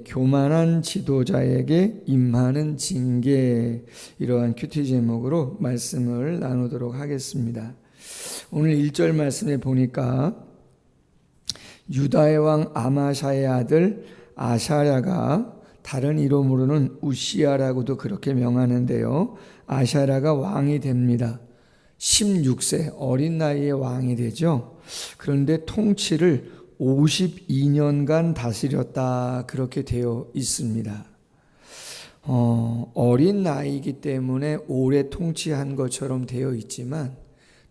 교만한 지도자에게 임하는 징계, 이러한 큐티 제목으로 말씀을 나누도록 하겠습니다. 오늘 1절 말씀에 보니까 유다의 왕 아마샤의 아들 아샤랴가, 다른 이름으로는 우시야라고도 그렇게 명하는데요, 아샤랴가 왕이 됩니다. 16세 어린 나이에 왕이 되죠. 그런데 통치를 52년간 다스렸다, 그렇게 되어 있습니다. 어린 나이이기 때문에 오래 통치한 것처럼 되어 있지만,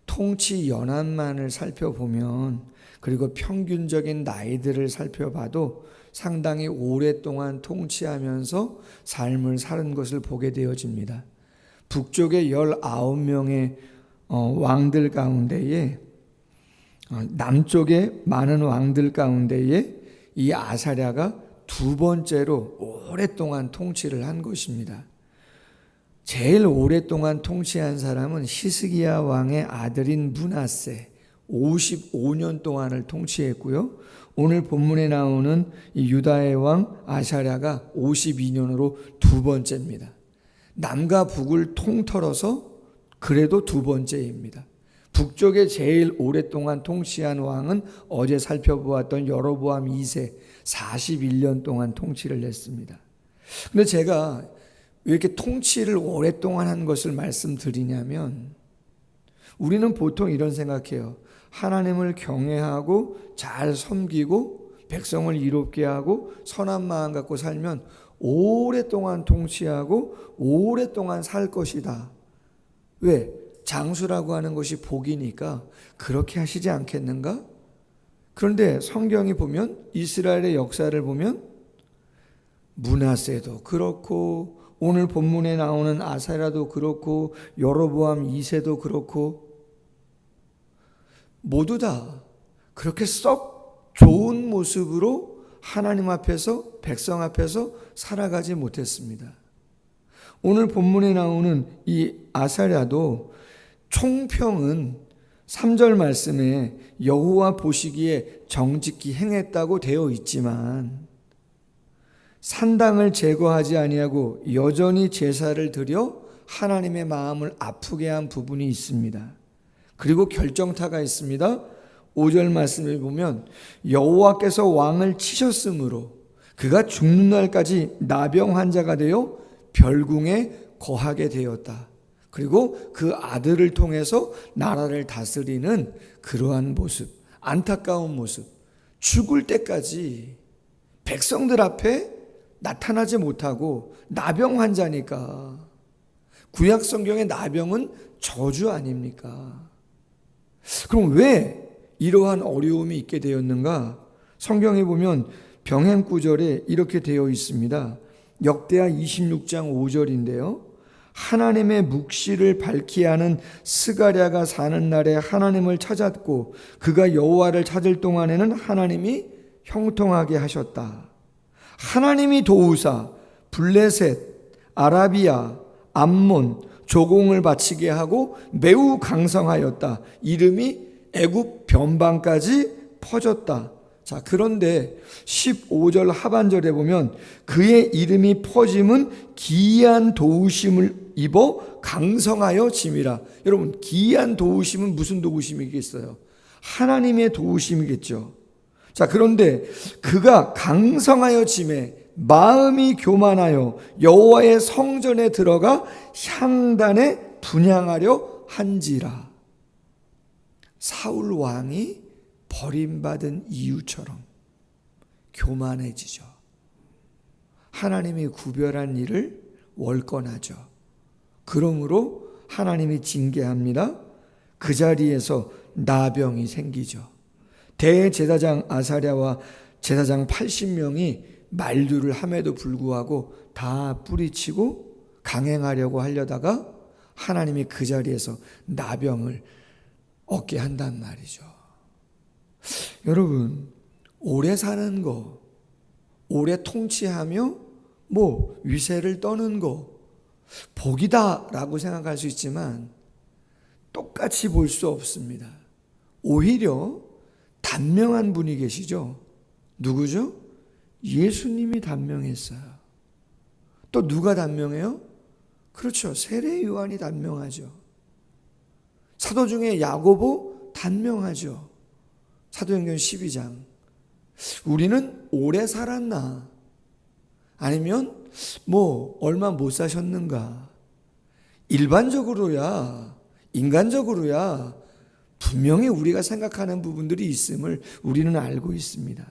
통치 연한만을 살펴보면, 그리고 평균적인 나이들을 살펴봐도 상당히 오랫동안 통치하면서 삶을 사는 것을 보게 되어집니다. 북쪽의 19명의 왕들 가운데에, 남쪽의 많은 왕들 가운데에 이 아사랴가 두 번째로 오랫동안 통치를 한 것입니다. 제일 오랫동안 통치한 사람은 히스기야 왕의 아들인 므낫세, 55년 동안을 통치했고요. 오늘 본문에 나오는 이 유다의 왕 아샤랴가 52년으로 두 번째입니다. 남과 북을 통틀어서 그래도 두 번째입니다. 북쪽에 제일 오랫동안 통치한 왕은 어제 살펴보았던 여로보암 2세 41년 동안 통치를 했습니다. 근데 제가 왜 이렇게 통치를 오랫동안 한 것을 말씀드리냐면, 우리는 보통 이런 생각해요. 하나님을 경외하고 잘 섬기고 백성을 이롭게 하고 선한 마음 갖고 살면 오랫동안 통치하고 오랫동안 살 것이다. 왜? 장수라고 하는 것이 복이니까 그렇게 하시지 않겠는가? 그런데 성경이 보면, 이스라엘의 역사를 보면 므낫세도 그렇고, 오늘 본문에 나오는 아사랴도 그렇고, 여로보암 2세도 그렇고, 모두 다 그렇게 썩 좋은 모습으로 하나님 앞에서, 백성 앞에서 살아가지 못했습니다. 오늘 본문에 나오는 이 아사랴도 총평은 3절 말씀에 여호와 보시기에 정직히 행했다고 되어 있지만, 산당을 제거하지 아니하고 여전히 제사를 드려 하나님의 마음을 아프게 한 부분이 있습니다. 그리고 결정타가 있습니다. 5절 말씀을 보면 여호와께서 왕을 치셨으므로 그가 죽는 날까지 나병 환자가 되어 별궁에 거하게 되었다. 그리고 그 아들을 통해서 나라를 다스리는 그러한 모습, 안타까운 모습, 죽을 때까지 백성들 앞에 나타나지 못하고 나병 환자니까. 구약 성경의 나병은 저주 아닙니까? 그럼 왜 이러한 어려움이 있게 되었는가? 성경에 보면 병행 구절에 이렇게 되어 있습니다. 역대하 26장 5절인데요. 하나님의 묵시를 밝히 하는 스가랴가 사는 날에 하나님을 찾았고 그가 여호와를 찾을 동안에는 하나님이 형통하게 하셨다. 하나님이 도우사 블레셋, 아라비아, 암몬, 조공을 바치게 하고 매우 강성하였다. 이름이 애굽 변방까지 퍼졌다. 자, 그런데 15절 하반절에 보면 그의 이름이 퍼짐은 기이한 도우심을 입어 강성하여 짐이라. 여러분, 기이한 도우심은 무슨 도우심이겠어요? 하나님의 도우심이겠죠. 자, 그런데 그가 강성하여 짐에 마음이 교만하여 여호와의 성전에 들어가 향단에 분향하려 한지라. 사울 왕이 버림받은 이유처럼 교만해지죠. 하나님이 구별한 일을 월권하죠. 그러므로 하나님이 징계합니다. 그 자리에서 나병이 생기죠. 대제사장 아사랴와 제사장 80명이 만류를 함에도 불구하고 다 뿌리치고 강행하려고 하려다가 하나님이 그 자리에서 나병을 얻게 한단 말이죠. 여러분, 오래 사는 거, 오래 통치하며 위세를 떠는 거 복이다라고 생각할 수 있지만 똑같이 볼 수 없습니다. 오히려 단명한 분이 계시죠. 누구죠? 예수님이 단명했어요. 또 누가 단명해요? 그렇죠. 세례 요한이 단명하죠. 사도 중에 야고보 단명하죠. 사도행전 12장. 우리는 오래 살았나? 아니면 얼마 못 사셨는가? 일반적으로야, 인간적으로야 분명히 우리가 생각하는 부분들이 있음을 우리는 알고 있습니다.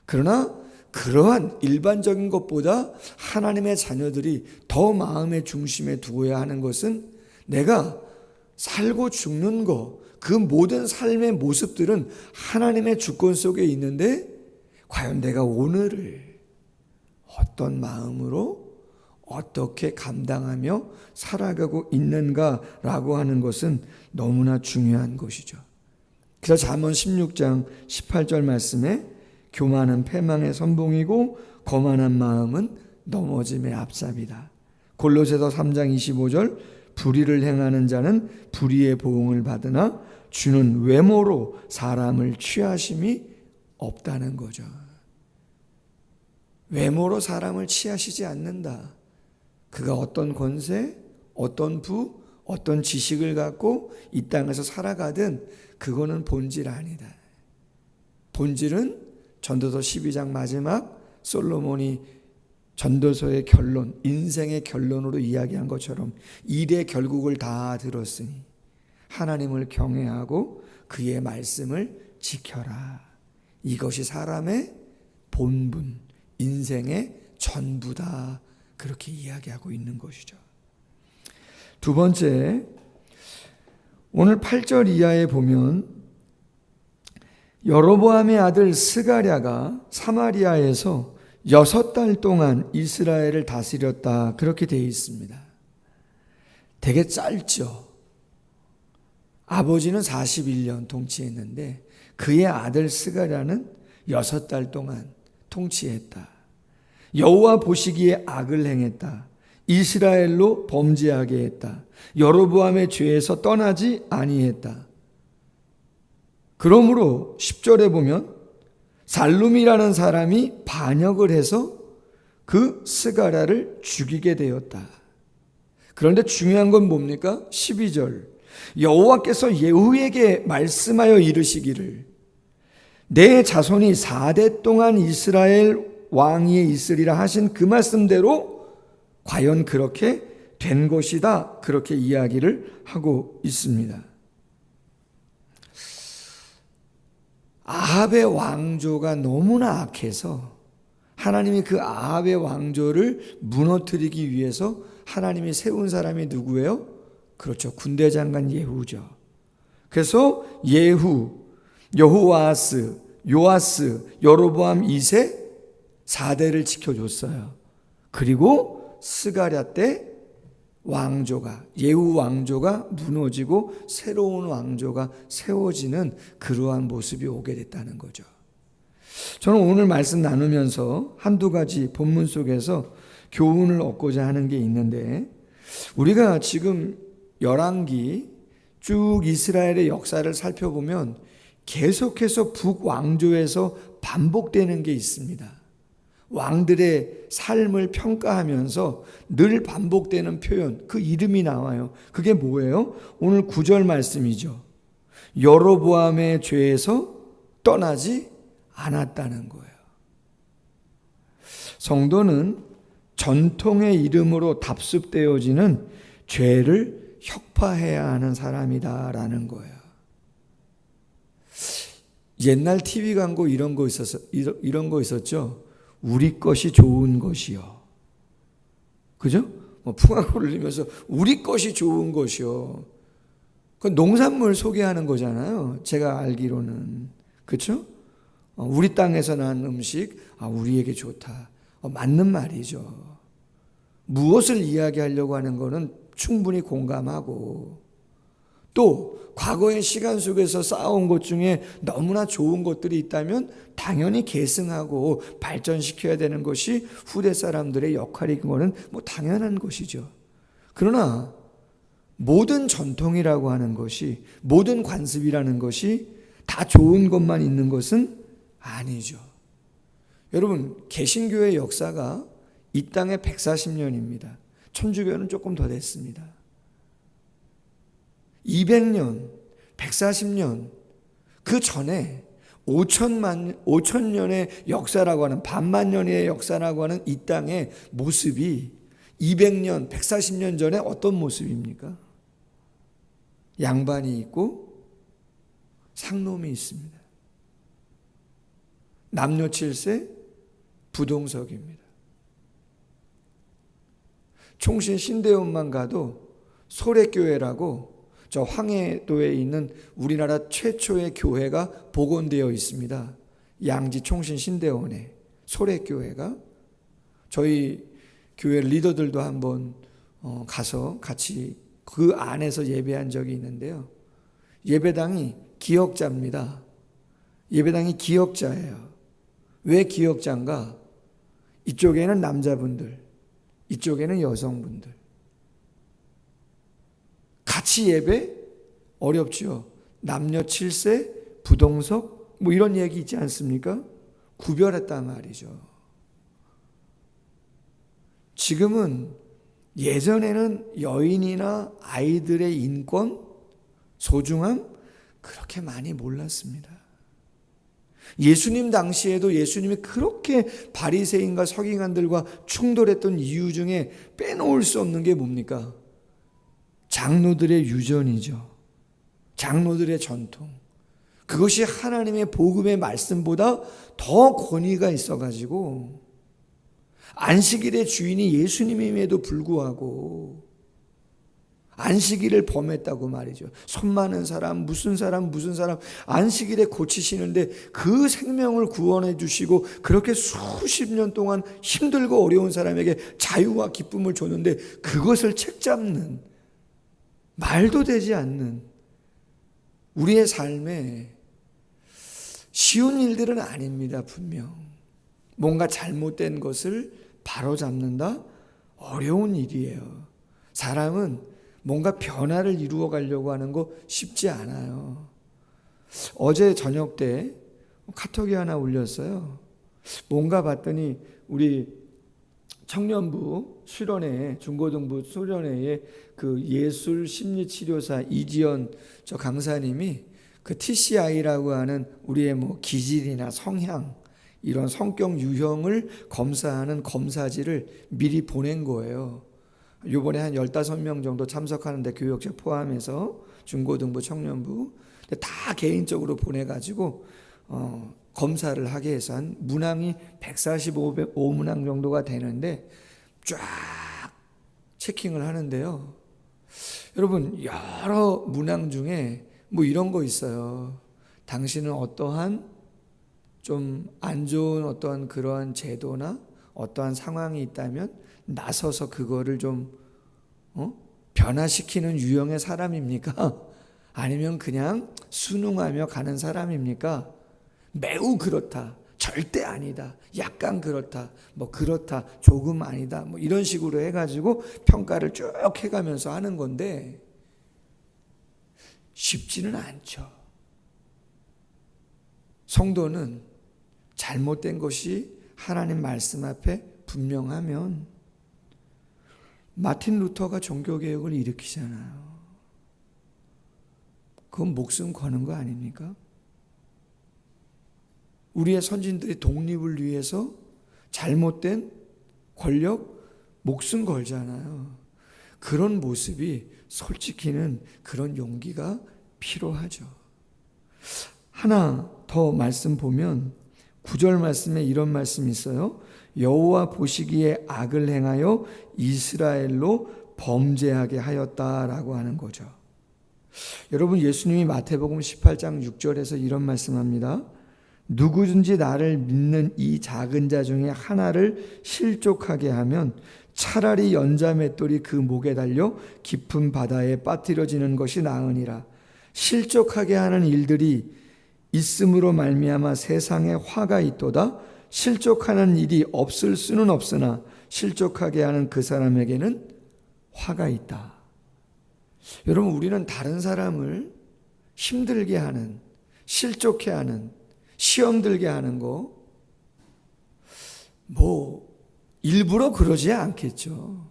그러나 그러한 일반적인 것보다 하나님의 자녀들이 더 마음의 중심에 두어야 하는 것은 내가 살고 죽는 것, 그 모든 삶의 모습들은 하나님의 주권 속에 있는데 과연 내가 오늘을 어떤 마음으로 어떻게 감당하며 살아가고 있는가라고 하는 것은 너무나 중요한 것이죠. 그래서 잠언 16장 18절 말씀에 교만은 패망의 선봉이고 거만한 마음은 넘어짐의 앞잡이다. 골로새서 3장 25절 불의를 행하는 자는 불의의 보응을 받으나 주는 외모로 사람을 취하심이 없다는 거죠. 외모로 사람을 취하시지 않는다. 그가 어떤 권세, 어떤 부, 어떤 지식을 갖고 이 땅에서 살아가든 그거는 본질 아니다. 본질은 전도서 12장 마지막 솔로몬이 전도서의 결론, 인생의 결론으로 이야기한 것처럼 일의 결국을 다 들었으니 하나님을 경외하고 그의 말씀을 지켜라. 이것이 사람의 본분, 인생의 전부다. 그렇게 이야기하고 있는 것이죠. 두 번째, 오늘 8절 이하에 보면 여로보암의 아들 스가랴가 사마리아에서 6달 동안 이스라엘을 다스렸다. 그렇게 되어 있습니다. 되게 짧죠. 아버지는 41년 통치했는데 그의 아들 스가랴는 6달 동안 통치했다. 여호와 보시기에 악을 행했다. 이스라엘로 범죄하게 했다. 여로보암의 죄에서 떠나지 아니했다. 그러므로 10절에 보면 살룸이라는 사람이 반역을 해서 그 스가랴를 죽이게 되었다. 그런데 중요한 건 뭡니까? 12절 여호와께서 예후에게 말씀하여 이르시기를 내 자손이 4대 동안 이스라엘 왕위에 있으리라 하신 그 말씀대로 과연 그렇게 된 것이다. 그렇게 이야기를 하고 있습니다. 아합의 왕조가 너무나 악해서 하나님이 그 아합의 왕조를 무너뜨리기 위해서 하나님이 세운 사람이 누구예요? 그렇죠. 군대 장관 예후죠. 그래서 예후, 여호아스, 요아스, 여로보암 2세 4대를 지켜줬어요. 그리고 스가랴 때 왕조가, 예후 왕조가 무너지고 새로운 왕조가 세워지는 그러한 모습이 오게 됐다는 거죠. 저는 오늘 말씀 나누면서 한두 가지 본문 속에서 교훈을 얻고자 하는 게 있는데, 우리가 지금 열왕기 쭉 이스라엘의 역사를 살펴보면 계속해서 북왕조에서 반복되는 게 있습니다. 왕들의 삶을 평가하면서 늘 반복되는 표현, 그 이름이 나와요. 그게 뭐예요? 오늘 9절 말씀이죠. 여로보암의 죄에서 떠나지 않았다는 거예요. 성도는 전통의 이름으로 답습되어지는 죄를 혁파해야 하는 사람이다라는 거예요. 옛날 TV 광고 이런 거 있었죠. 우리 것이 좋은 것이요. 그죠? 풍악을 울리면서 우리 것이 좋은 것이요. 그 농산물 소개하는 거잖아요. 제가 알기로는. 그렇죠? 우리 땅에서 난 음식, 우리에게 좋다. 맞는 말이죠. 무엇을 이야기하려고 하는 거는 충분히 공감하고, 또 과거의 시간 속에서 쌓아온 것 중에 너무나 좋은 것들이 있다면 당연히 계승하고 발전시켜야 되는 것이 후대 사람들의 역할인 거는 당연한 것이죠. 그러나 모든 전통이라고 하는 것이, 모든 관습이라는 것이 다 좋은 것만 있는 것은 아니죠. 여러분, 개신교의 역사가 이 땅에 140년입니다. 천주교는 조금 더 됐습니다. 200년, 140년, 그 전에 5천년의 역사라고 하는, 반만 년의 역사라고 하는 이 땅의 모습이 200년, 140년 전에 어떤 모습입니까? 양반이 있고 상놈이 있습니다. 남녀 7세 부동석입니다. 총신 신대원만 가도 소래교회라고 저 황해도에 있는 우리나라 최초의 교회가 복원되어 있습니다. 양지 총신 신대원에 소래교회가. 저희 교회 리더들도 한번 가서 같이 그 안에서 예배한 적이 있는데요. 예배당이 기역자입니다. 예배당이 기역자예요. 왜 기역자인가? 이쪽에는 남자분들, 이쪽에는 여성분들. 같이 예배? 어렵죠. 남녀 7세, 부동석, 뭐 이런 얘기 있지 않습니까? 구별했단 말이죠. 지금은, 예전에는 여인이나 아이들의 인권, 소중함 그렇게 많이 몰랐습니다. 예수님 당시에도 예수님이 그렇게 바리새인과 서기관들과 충돌했던 이유 중에 빼놓을 수 없는 게 뭡니까? 장로들의 유전이죠. 장로들의 전통. 그것이 하나님의 복음의 말씀보다 더 권위가 있어가지고 안식일의 주인이 예수님임에도 불구하고 안식일을 범했다고 말이죠. 손 많은 사람, 무슨 사람 안식일에 고치시는데 그 생명을 구원해 주시고 그렇게 수십 년 동안 힘들고 어려운 사람에게 자유와 기쁨을 줬는데 그것을 책잡는, 말도 되지 않는 우리의 삶에 쉬운 일들은 아닙니다. 분명 뭔가 잘못된 것을 바로잡는다 어려운 일이에요. 사람은 뭔가 변화를 이루어 가려고 하는 거 쉽지 않아요. 어제 저녁 때 카톡이 하나 울렸어요. 뭔가 봤더니 우리 청년부 수련회, 중고등부 수련회에 그 예술 심리치료사 이지연 저 강사님이 그 TCI라고 하는 우리의 뭐 기질이나 성향, 이런 성격 유형을 검사하는 검사지를 미리 보낸 거예요. 이번에 한 15명 정도 참석하는데 교육자 포함해서 중고등부, 청년부 다 개인적으로 보내가지고 검사를 하게 해서 한 문항이 145문항 정도가 되는데 쫙 체킹을 하는데요. 여러분, 여러 문항 중에 뭐 이런 거 있어요. 당신은 어떠한 좀 안 좋은 어떠한 그러한 제도나 어떠한 상황이 있다면 나서서 그거를 좀 변화시키는 유형의 사람입니까? 아니면 그냥 순응하며 가는 사람입니까? 매우 그렇다, 절대 아니다, 약간 그렇다, 뭐 그렇다, 조금 아니다, 뭐 이런 식으로 해가지고 평가를 쭉 해가면서 하는 건데 쉽지는 않죠. 성도는 잘못된 것이 하나님 말씀 앞에 분명하면, 마틴 루터가 종교개혁을 일으키잖아요. 그건 목숨 거는 거 아닙니까? 우리의 선진들이 독립을 위해서 잘못된 권력, 목숨 걸잖아요. 그런 모습이 솔직히는 그런 용기가 필요하죠. 하나 더 말씀 보면 9절 말씀에 이런 말씀이 있어요. 여호와 보시기에 악을 행하여 이스라엘로 범죄하게 하였다라고 하는 거죠. 여러분, 예수님이 마태복음 18장 6절에서 이런 말씀합니다. 누구든지 나를 믿는 이 작은 자 중에 하나를 실족하게 하면 차라리 연자 맷돌이 그 목에 달려 깊은 바다에 빠뜨려지는 것이 나으니라. 실족하게 하는 일들이 있음으로 말미암아 세상에 화가 있도다. 실족하는 일이 없을 수는 없으나 실족하게 하는 그 사람에게는 화가 있다. 여러분, 우리는 다른 사람을 힘들게 하는, 실족해 하는, 시험 들게 하는 거, 일부러 그러지 않겠죠.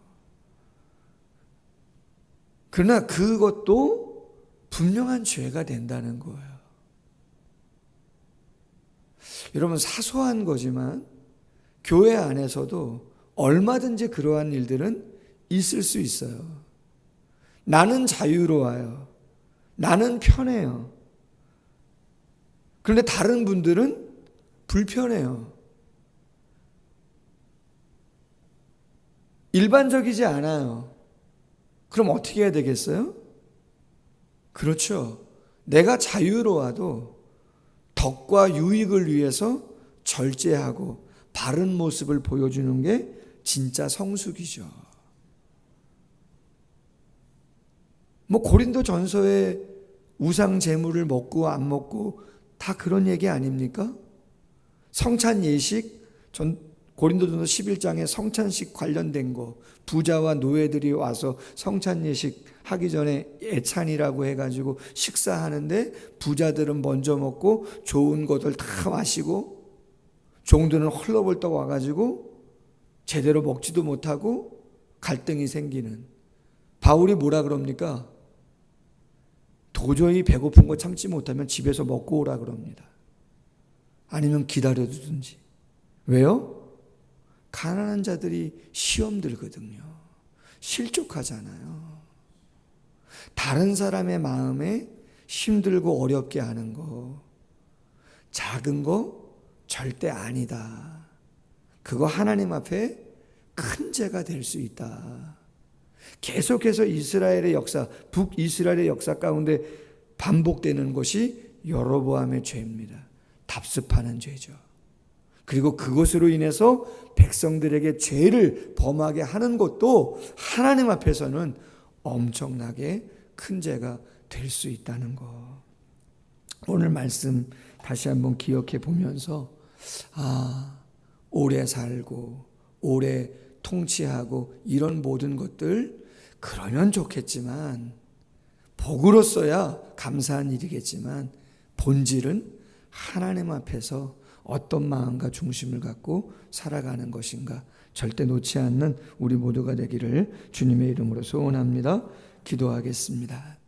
그러나 그것도 분명한 죄가 된다는 거예요. 여러분, 사소한 거지만 교회 안에서도 얼마든지 그러한 일들은 있을 수 있어요. 나는 자유로워요. 나는 편해요. 그런데 다른 분들은 불편해요. 일반적이지 않아요. 그럼 어떻게 해야 되겠어요? 그렇죠. 내가 자유로워도 덕과 유익을 위해서 절제하고 바른 모습을 보여주는 게 진짜 성숙이죠. 고린도 전서에 우상 제물을 먹고 안 먹고 다 그런 얘기 아닙니까? 성찬 예식, 고린도전서 11장에 성찬식 관련된 거, 부자와 노예들이 와서 성찬 예식 하기 전에 예찬이라고 해가지고 식사하는데 부자들은 먼저 먹고 좋은 것들 다 마시고 종들은 헐렁벌떡 와가지고 제대로 먹지도 못하고 갈등이 생기는. 바울이 뭐라 그럽니까? 도저히 배고픈 거 참지 못하면 집에서 먹고 오라 그럽니다. 아니면 기다려두든지. 왜요? 가난한 자들이 시험 들거든요. 실족하잖아요. 다른 사람의 마음에 힘들고 어렵게 하는 거, 작은 거 절대 아니다. 그거 하나님 앞에 큰 죄가 될 수 있다. 계속해서 이스라엘의 역사, 북이스라엘의 역사 가운데 반복되는 것이 여로보암의 죄입니다. 답습하는 죄죠. 그리고 그것으로 인해서 백성들에게 죄를 범하게 하는 것도 하나님 앞에서는 엄청나게 큰 죄가 될 수 있다는 것. 오늘 말씀 다시 한번 기억해 보면서 오래 살고 오래 통치하고 이런 모든 것들 그러면 좋겠지만, 복으로서야 감사한 일이겠지만 본질은 하나님 앞에서 어떤 마음과 중심을 갖고 살아가는 것인가 절대 놓지 않는 우리 모두가 되기를 주님의 이름으로 소원합니다. 기도하겠습니다.